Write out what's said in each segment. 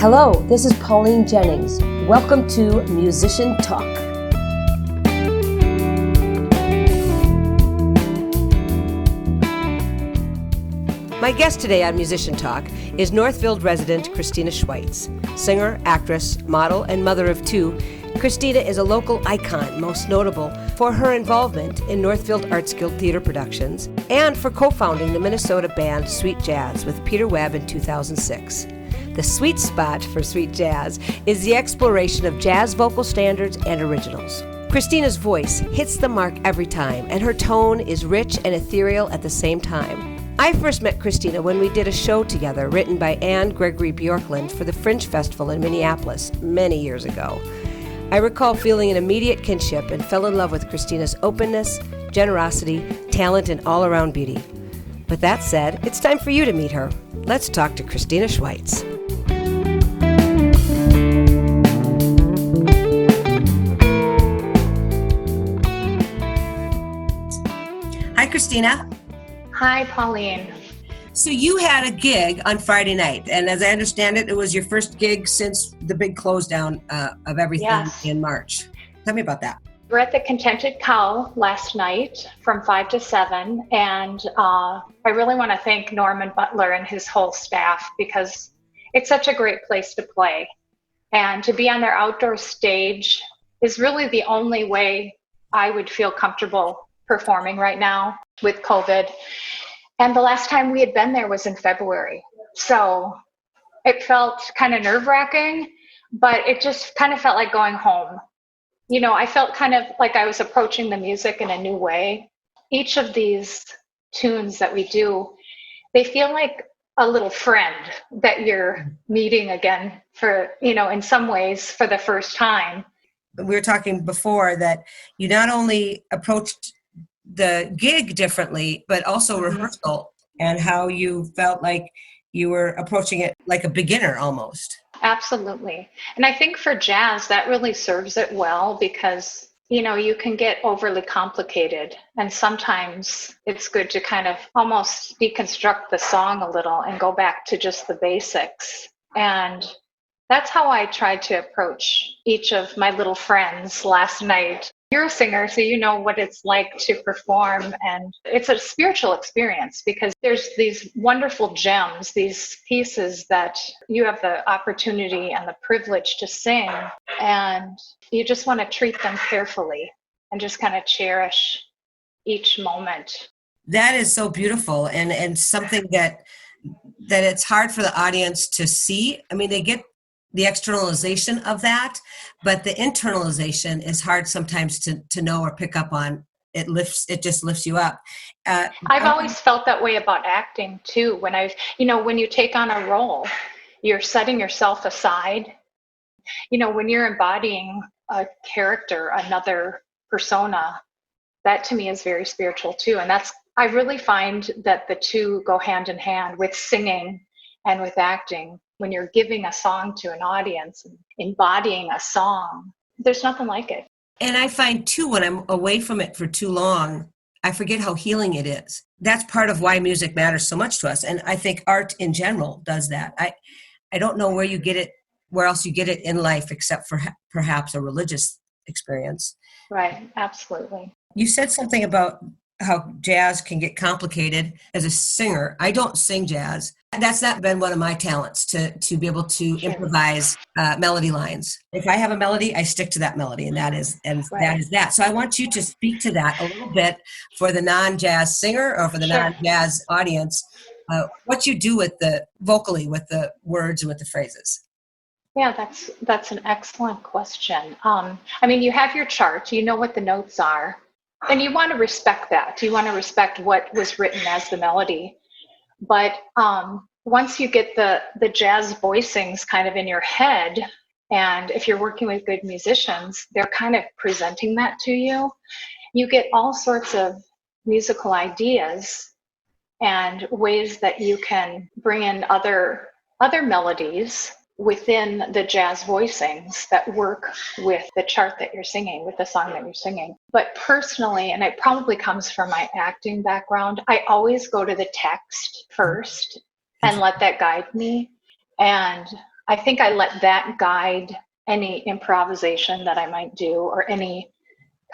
Hello, this is Pauline Jennings. Welcome to Musician Talk. My guest today on Musician Talk is Northfield resident Christina Schwietz. Singer, actress, model, and mother of two, Christina is a local icon, most notable for her involvement in Northfield Arts Guild theater productions and for co-founding the Minnesota band Sweet Jazz with Peter Webb in 2006. The sweet spot for Sweet Jazz is the exploration of jazz vocal standards and originals. Christina's voice hits the mark every time, and her tone is rich and ethereal at the same time. I first met Christina when we did a show together written by Ann Gregory Bjorklund for the Fringe Festival in Minneapolis many years ago. I recall feeling an immediate kinship and fell in love with Christina's openness, generosity, talent, and all-around beauty. With that said, it's time for you to meet her. Let's talk to Christina Schwietz. Hi, Christina. Hi, Pauline. So you had a gig on Friday night, and as I understand it, it was your first gig since the big close down of everything in March. Tell me about that. We're at the Contented Cow last night from 5 to 7, and I really want to thank Norman Butler and his whole staff because it's such a great place to play. And to be on their outdoor stage is really the only way I would feel comfortable performing right now with COVID. And the last time we had been there was in February. So it felt kind of nerve-wracking, but it just kind of felt like going home. You know, I felt kind of like I was approaching the music in a new way. Each of these tunes that we do, they feel like a little friend that you're meeting again for, you know, in some ways for the first time. We were talking before that you not only approached the gig differently, but also rehearsal, and how you felt like you were approaching it like a beginner almost. Absolutely. And I think for jazz, that really serves it well because, you know, you can get overly complicated. And sometimes it's good to kind of almost deconstruct the song a little and go back to just the basics. And that's how I tried to approach each of my little friends last night. You're a singer, so you know what it's like to perform, and it's a spiritual experience because there's these wonderful gems, these pieces that you have the opportunity and the privilege to sing, and you just want to treat them carefully and just kind of cherish each moment. That is so beautiful, and something that it's hard for the audience to see. I mean, they get the externalization of that, but the internalization is hard sometimes to know or pick up on. It just lifts you up. I've always felt that way about acting too. When you take on a role, you're setting yourself aside. You know, when you're embodying a character, another persona, that to me is very spiritual too. And I really find that the two go hand in hand with singing and with acting. When you're giving a song to an audience and embodying a song, there's nothing like it. And I find too, when I'm away from it for too long, I forget how healing it is. That's part of why music matters so much to us. And I think art in general does that. I don't know where else you get it in life except for perhaps a religious experience. Right, absolutely. You said something about how jazz can get complicated as a singer. I don't sing jazz. That's not been one of my talents to be able to improvise melody lines. If I have a melody, I stick to that melody, and that is that. So I want you to speak to that a little bit for the non-jazz singer or for the non-jazz audience. What you do vocally with the words and with the phrases. Yeah, that's an excellent question. I mean, you have your chart. You know what the notes are. And you want to respect that. You want to respect what was written as the melody. But once you get the jazz voicings kind of in your head, and if you're working with good musicians, they're kind of presenting that to you, you get all sorts of musical ideas and ways that you can bring in other melodies within the jazz voicings that work with the chart that you're singing, with the song that you're singing. But personally, and it probably comes from my acting background, I always go to the text first and let that guide me. And I think I let that guide any improvisation that I might do, or any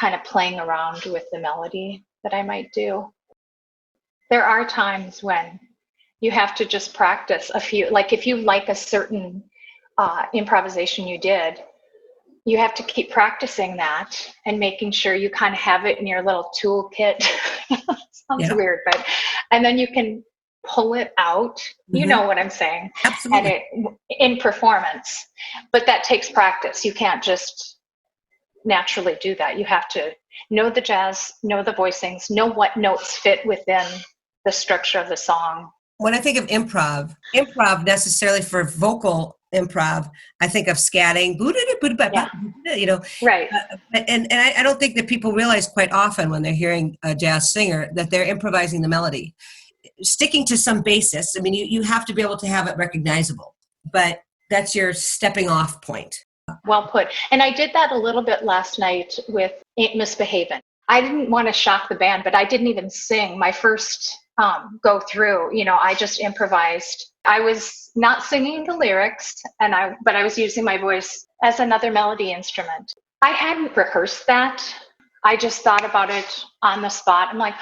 kind of playing around with the melody that I might do. There are times when you have to just practice a few, like if you like a certain improvisation you did, you have to keep practicing that and making sure you kind of have it in your little toolkit. Sounds weird, but, and then you can pull it out. You know what I'm saying? Absolutely. And in performance, but that takes practice. You can't just naturally do that. You have to know the jazz, know the voicings, know what notes fit within the structure of the song. When I think of improv necessarily for vocal improv, I think of scatting, you know. Right. And I don't think that people realize quite often when they're hearing a jazz singer that they're improvising the melody. Sticking to some basis, I mean, you have to be able to have it recognizable, but that's your stepping off point. Well put. And I did that a little bit last night with Ain't Misbehavin'. I didn't want to shock the band, but I didn't even sing my first go through. You know, I just improvised. I was not singing the lyrics, but I was using my voice as another melody instrument. I hadn't rehearsed that. I just thought about it on the spot. I'm like,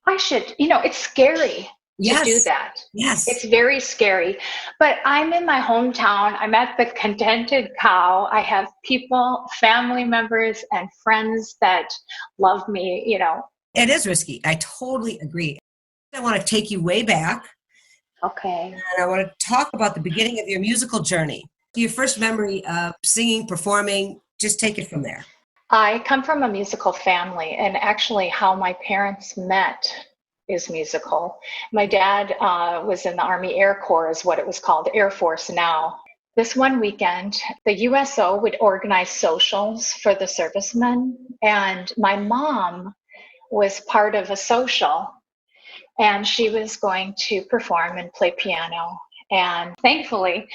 I should, you know, it's scary to do that. Yes. It's very scary. But I'm in my hometown. I'm at the Contented Cow. I have people, family members, and friends that love me, you know. It is risky. I totally agree. I want to take you way back. Okay. And I want to talk about the beginning of your musical journey. Your first memory of singing, performing, just take it from there. I come from a musical family, and actually how my parents met is musical. My dad was in the Army Air Corps, is what it was called, Air Force now. This one weekend, the USO would organize socials for the servicemen, and my mom was part of a social, and she was going to perform and play piano. And thankfully,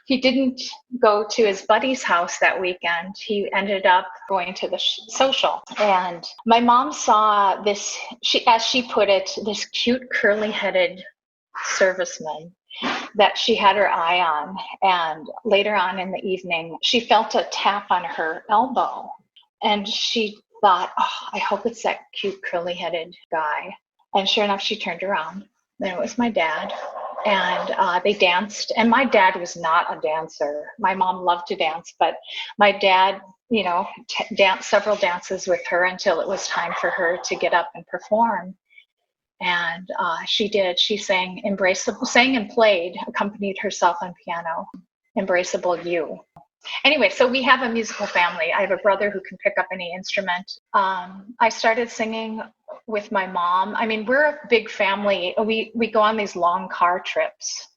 he didn't go to his buddy's house that weekend. He ended up going to the social. And my mom saw this, as she put it, this cute curly-headed serviceman that she had her eye on. And later on in the evening, she felt a tap on her elbow. And she thought, oh, I hope it's that cute curly-headed guy. And sure enough, she turned around. Then it was my dad. And they danced. And my dad was not a dancer. My mom loved to dance, but my dad, you know, danced several dances with her until it was time for her to get up and perform. And she did. She sang Embraceable, sang and played, accompanied herself on piano, Embraceable You. Anyway, so we have a musical family. I have a brother who can pick up any instrument. I started singing with my mom. I mean, we're a big family. We go on these long car trips.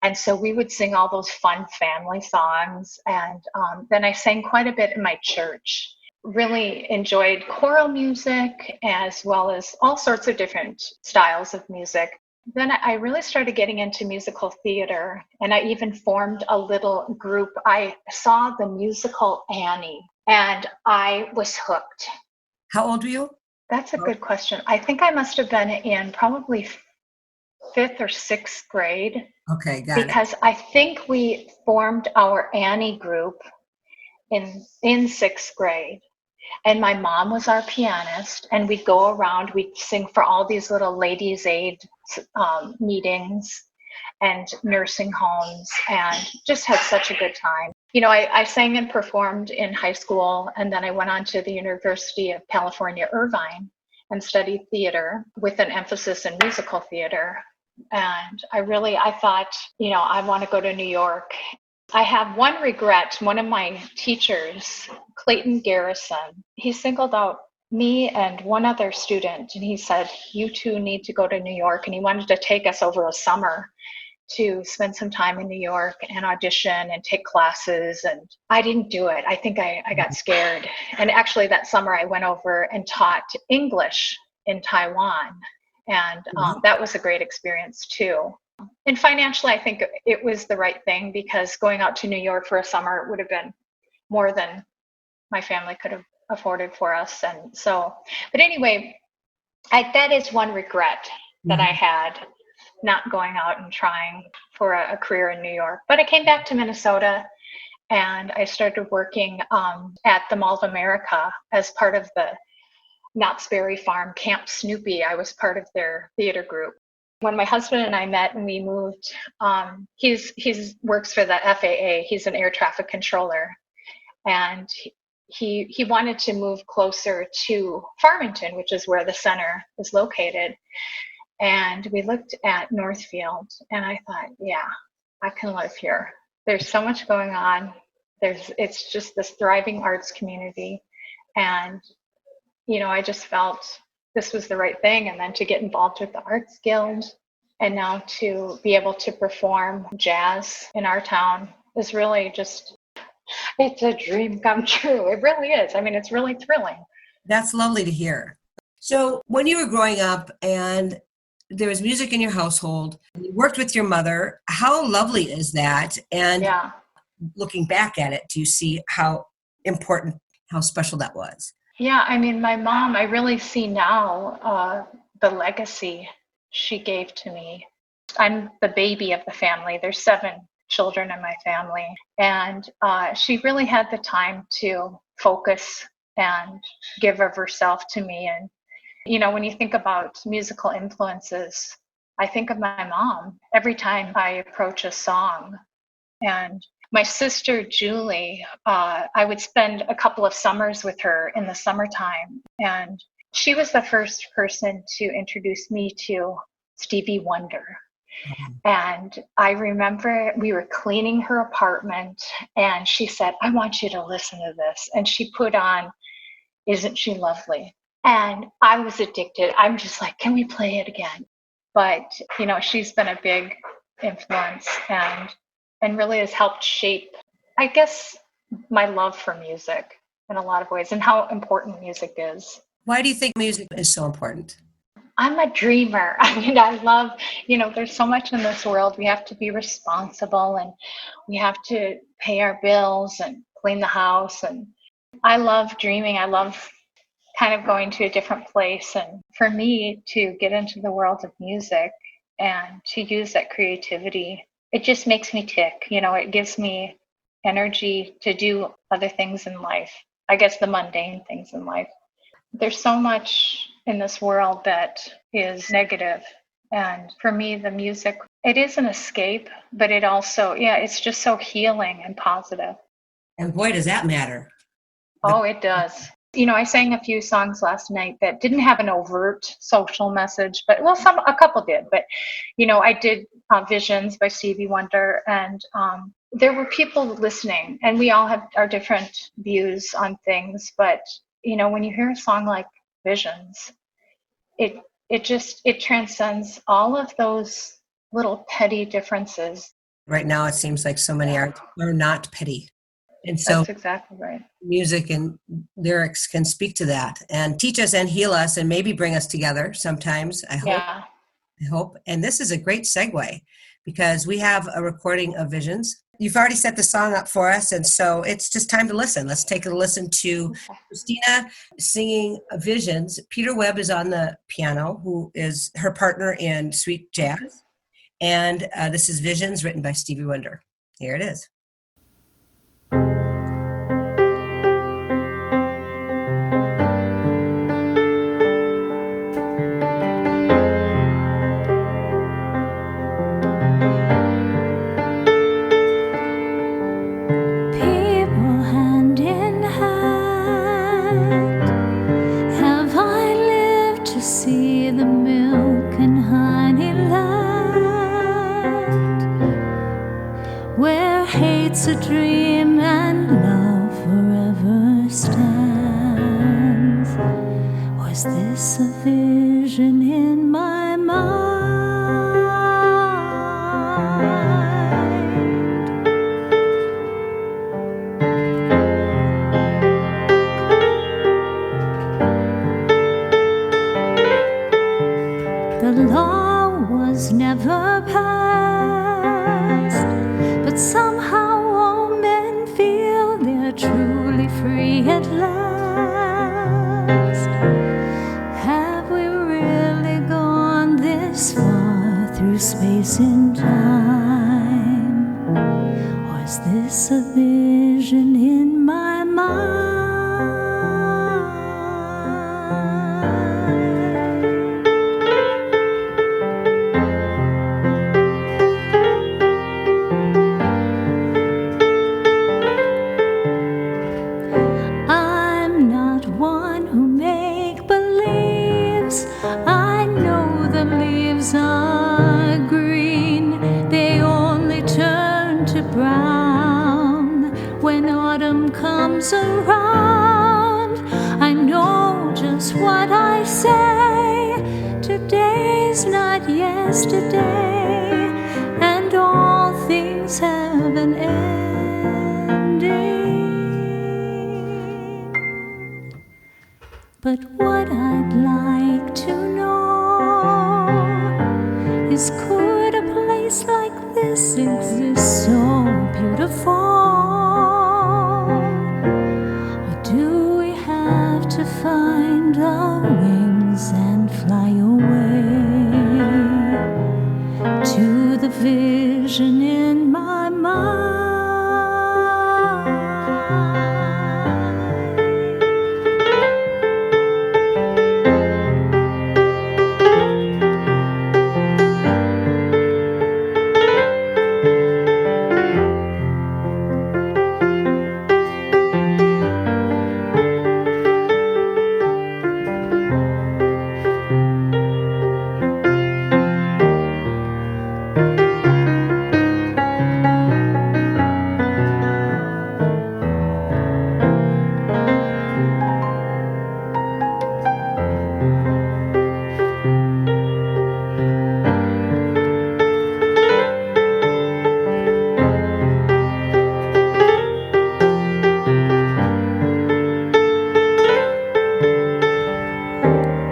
And so we would sing all those fun family songs. And then I sang quite a bit in my church. Really enjoyed choral music as well as all sorts of different styles of music. Then I really started getting into musical theater, and I even formed a little group. I saw the musical Annie, and I was hooked. How old were you? That's a good question. I think I must have been in probably 5th or 6th grade. Okay, got it. Because I think we formed our Annie group in 6th grade. And my mom was our pianist, and we'd go around, we'd sing for all these little ladies' aid meetings and nursing homes, and just had such a good time. You know, I sang and performed in high school, and then I went on to the University of California, Irvine, and studied theater with an emphasis in musical theater. And I thought, you know, I want to go to New York. I have one regret. One of my teachers, Clayton Garrison, he singled out me and one other student, and he said, you two need to go to New York. And he wanted to take us over a summer to spend some time in New York and audition and take classes. And I didn't do it. I think I got scared. And actually that summer I went over and taught English in Taiwan. And that was a great experience too. And financially, I think it was the right thing, because going out to New York for a summer would have been more than my family could have afforded for us. And so, but anyway, that is one regret that I had, not going out and trying for a career in New York. But I came back to Minnesota and I started working at the Mall of America as part of the Knott's Berry Farm Camp Snoopy. I was part of their theater group. When my husband and I met and we moved, he's works for the FAA. He's an air traffic controller, and he wanted to move closer to Farmington, which is where the center is located. And we looked at Northfield, and I thought, yeah, I can live here. There's so much going on. It's just this thriving arts community, and I just felt this was the right thing. And then to get involved with the Arts Guild and now to be able to perform jazz in our town is really just, it's a dream come true. It really is. I mean, it's really thrilling. That's lovely to hear. So when you were growing up and there was music in your household, you worked with your mother, how lovely is that? And looking back at it, do you see how important, how special that was? Yeah, I mean, my mom, I really see now the legacy she gave to me. I'm the baby of the family. There's 7 children in my family. And she really had the time to focus and give of herself to me. And, when you think about musical influences, I think of my mom every time I approach a song. And my sister, Julie, I would spend a couple of summers with her in the summertime. And she was the first person to introduce me to Stevie Wonder. Mm-hmm. And I remember we were cleaning her apartment and she said, I want you to listen to this. And she put on Isn't She Lovely? And I was addicted. I'm just like, can we play it again? But, she's been a big influence and really has helped shape, I guess, my love for music in a lot of ways and how important music is. Why do you think music is so important? I'm a dreamer. I mean, I love, there's so much in this world. We have to be responsible and we have to pay our bills and clean the house. And I love dreaming. I love kind of going to a different place. And for me to get into the world of music and to use that creativity, it just makes me tick. It gives me energy to do other things in life. I guess the mundane things in life. There's so much in this world that is negative. And for me, the music, it is an escape, but it also, it's just so healing and positive. And boy, does that matter. Oh, it does. I sang a few songs last night that didn't have an overt social message, but a couple did. But, I did Visions by Stevie Wonder, and there were people listening, and we all have our different views on things. But, when you hear a song like Visions, it transcends all of those little petty differences. Right now, it seems like so many are not petty. And so that's exactly right. Music and lyrics can speak to that and teach us and heal us and maybe bring us together sometimes, I hope. Yeah. I hope. And this is a great segue because we have a recording of Visions. You've already set the song up for us, and so it's just time to listen. Let's take a listen to Christina singing Visions. Peter Webb is on the piano, who is her partner in sweet jazz. And this is Visions, written by Stevie Wonder. Here it is. It's a dream and love forever stands. Was this a vision in my mind? The law was never passed, but somehow truly free at last. Have we really gone this far through space and time? Or is this a vision in my mind? I'm not one who make believes. I know the leaves are green. They only turn to brown when autumn comes around. I know just what I say. Today's not yesterday, and all things have an ending. But what I'd like to know is, could a place like this exist so beautiful? Or do we have to find our wings and fly away to the vision in my mind?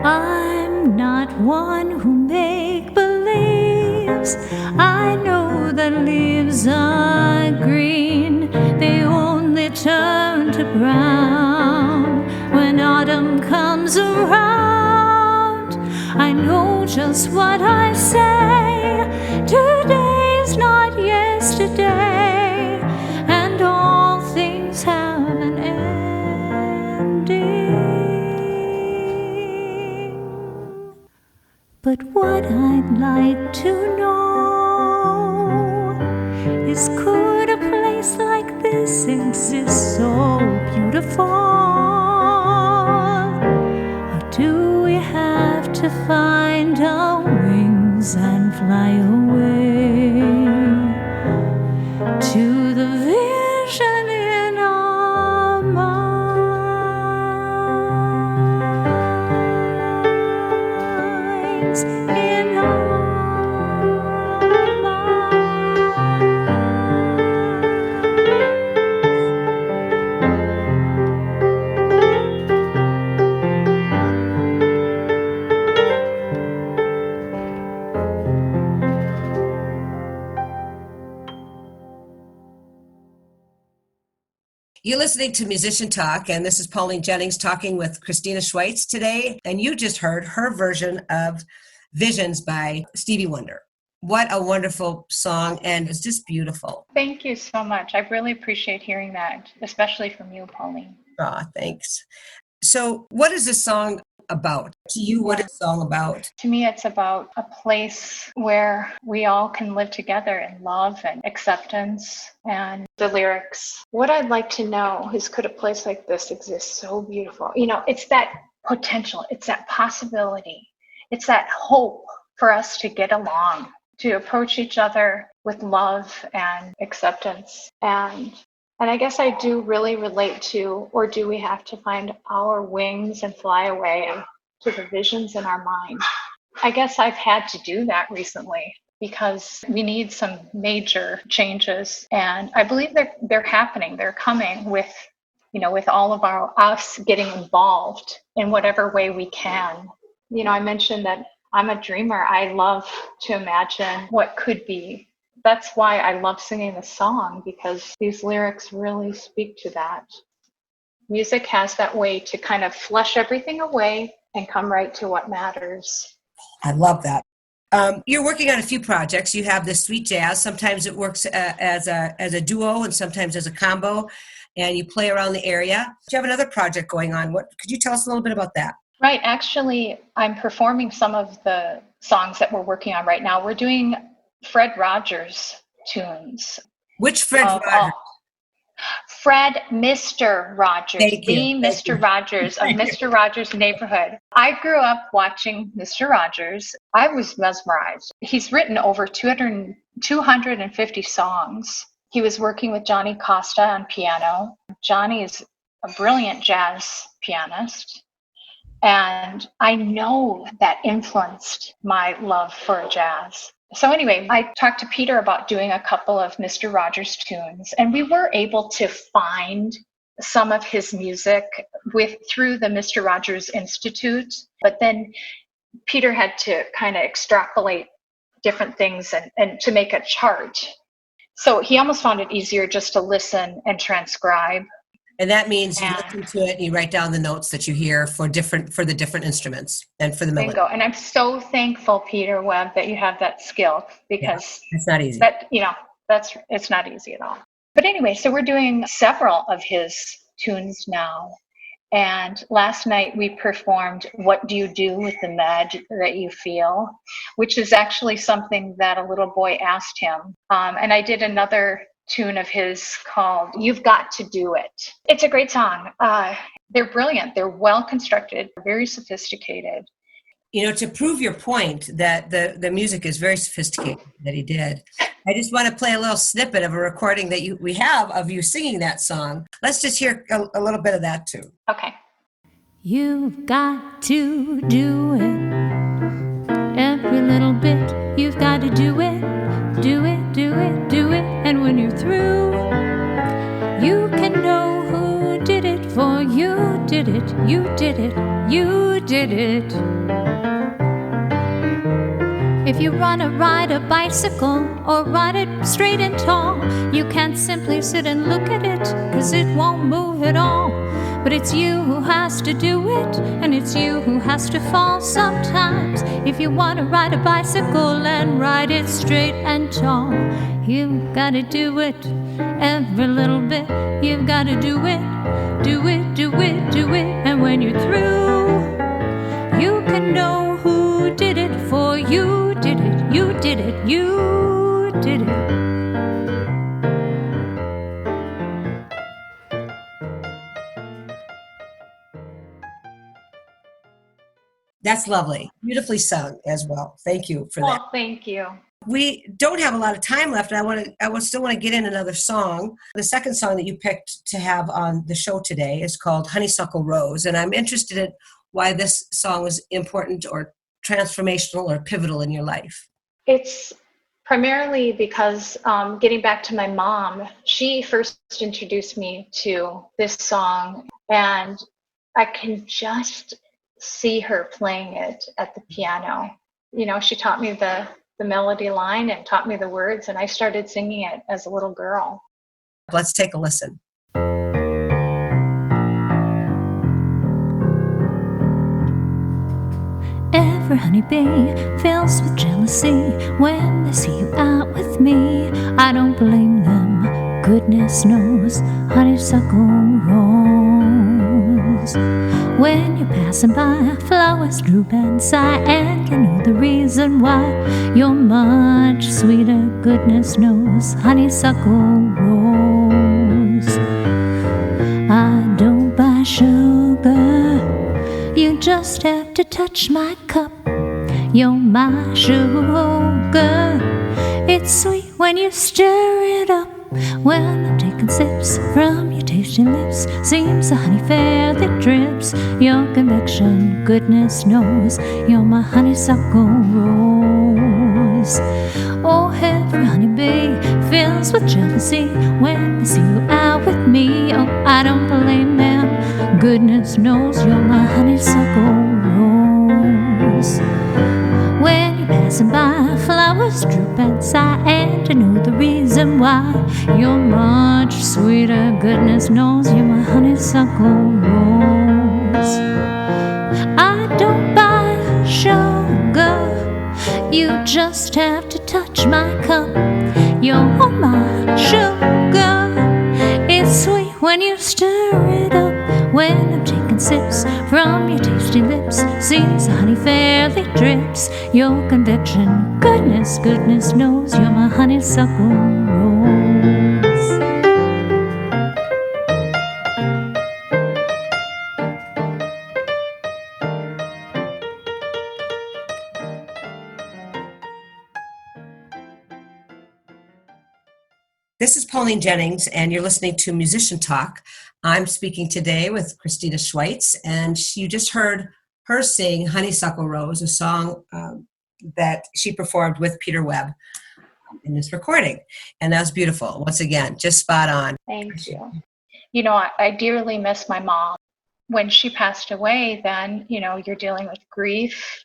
I'm not one who make believes. I know that leaves are green. They only turn to brown when autumn comes around. I know just what I say. Today's not yesterday, and all things have an ending. But what I'd like to know is, could a place like this exist so beautiful? Or do we have to find our wings and fly away to the vision in our minds? In our You're listening to Musician Talk, and this is Pauline Jennings talking with Christina Schwietz today. And you just heard her version of Visions by Stevie Wonder. What a wonderful song, and it's just beautiful. Thank you so much. I really appreciate hearing that, especially from you, Pauline. Thanks. So what is this song about? To you, what is the song about? To me, it's about a place where we all can live together in love and acceptance. And the lyrics, what I'd like to know is, could a place like this exist so beautiful? You know, it's that potential, it's that possibility, it's that hope for us to get along, to approach each other with love and acceptance. And I guess I do really relate to, or do we have to find our wings and fly away to the visions in our mind? I guess I've had to do that recently because we need some major changes. And I believe they're happening. They're coming with, you know, with all of us getting involved in whatever way we can. You know, I mentioned that I'm a dreamer. I love to imagine what could be. That's why I love singing the song, because these lyrics really speak to that. Music has that way to kind of flush everything away and come right to what matters. I love that. You're working on a few projects. You have this Sweet Jazz. Sometimes it works as a duo and sometimes as a combo, and you play around the area. You have another project going on. Could you tell us a little bit about that? Right. Actually, I'm performing some of the songs that we're working on right now. We're doing Fred Rogers tunes. Which Fred Rogers? Fred Mr. Rogers, Mr. Rogers of Mr. Rogers' Neighborhood. I grew up watching Mr. Rogers. I was mesmerized. He's written over 250 songs. He was working with Johnny Costa on piano. Johnny is a brilliant jazz pianist. And I know that influenced my love for jazz. So anyway, I talked to Peter about doing a couple of Mr. Rogers tunes, and we were able to find some of his music through the Mr. Rogers Institute. But then Peter had to kind of extrapolate different things and to make a chart. So he almost found it easier just to listen and transcribe. And that means you listen to it and you write down the notes that you hear for the different instruments and for the melody. Bingo. And I'm so thankful, Peter Webb, that you have that skill, because it's not easy. It's not easy at all. But anyway, so we're doing several of his tunes now. And last night we performed What Do You Do with the Med That You Feel, which is actually something that a little boy asked him. And I did another tune of his called You've Got to Do It. It's a great song. They're brilliant. They're well constructed, very sophisticated. To prove your point that the music is very sophisticated that he did, I just want to play a little snippet of a recording that we have of you singing that song. Let's just hear a little bit of that too. Okay. You've got to do it. Every little bit, you've got to do it. Do it, do it, do it. And when you're through, you can know who did it, for you did it, you did it, you did it. If you wanna ride a bicycle or ride it straight and tall, you can't simply sit and look at it, 'cause it won't move at all. But it's you who has to do it, and it's you who has to fall sometimes. If you want to ride a bicycle and ride it straight and tall, you've got to do it, every little bit. You've got to do it, do it, do it, do it. And when you're through, you can know who did it, for you did it, you did it, you did it. That's lovely. Beautifully sung as well. Thank you for that. Well, thank you. We don't have a lot of time left, and I still want to get in another song. The second song that you picked to have on the show today is called Honeysuckle Rose, and I'm interested in why this song was important or transformational or pivotal in your life. It's primarily because getting back to my mom, she first introduced me to this song, and I can just see her playing it at the piano. She taught me the melody line and taught me the words, and I started singing it as a little girl. Let's take a listen. Every honeybee fills with jealousy when they see you out with me. I don't blame them, goodness knows, honeysuckle rose. When you're passing by, flowers droop and sigh, and you know the reason why. You're much sweeter, goodness knows, honeysuckle rose. I don't buy sugar, you just have to touch my cup. You're my sugar, it's sweet when you stir it up. When I'm taking sips from your tasty lips, seems the honey fair that drips. Your conviction, goodness knows, you're my honeysuckle rose. Oh, every honeybee fills with jealousy when they see you out with me. Oh, I don't blame them, goodness knows, you're my honeysuckle rose. When you're passing by, flowers droop and sigh, and you know the reason why. You're much sweeter, goodness knows, you're my honeysuckle rose. I don't buy sugar, you You just have to touch my cup. You're my sugar. It's sweet when you stir it up. When I'm taking sips from your tasty lips, seems honey fairly drips. Your conviction, goodness knows you're my honeysuckle rose. This is Pauline Jennings, and you're listening to Musician Talk. I'm speaking today with Christina Schwietz, and you just heard her sing Honeysuckle Rose, a song that she performed with Peter Webb in this recording. And that was beautiful. Once again, just spot on. Thank you. You know, I dearly miss my mom. When she passed away, then, you know, you're dealing with grief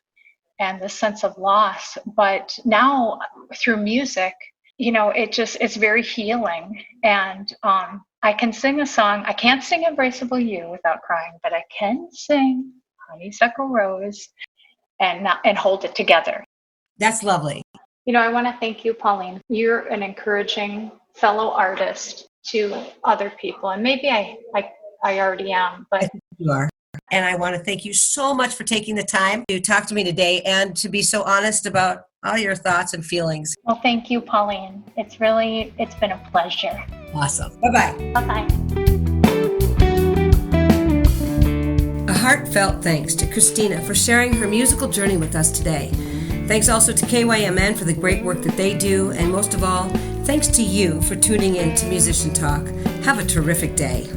and the sense of loss. But now through music, you know, it's very healing. And I can sing a song. I can't sing Embraceable You without crying, but I can sing Honeysuckle Rose and hold it together. That's lovely. You know, I want to thank you, Pauline. You're an encouraging fellow artist to other people. And maybe I already am, but you are. And I want to thank you so much for taking the time to talk to me today and to be so honest about all your thoughts and feelings. Well, thank you, Pauline. It's been a pleasure. Awesome. Bye-bye. Bye-bye. A heartfelt thanks to Christina for sharing her musical journey with us today. Thanks also to KYMN for the great work that they do. And most of all, thanks to you for tuning in to Musician Talk. Have a terrific day.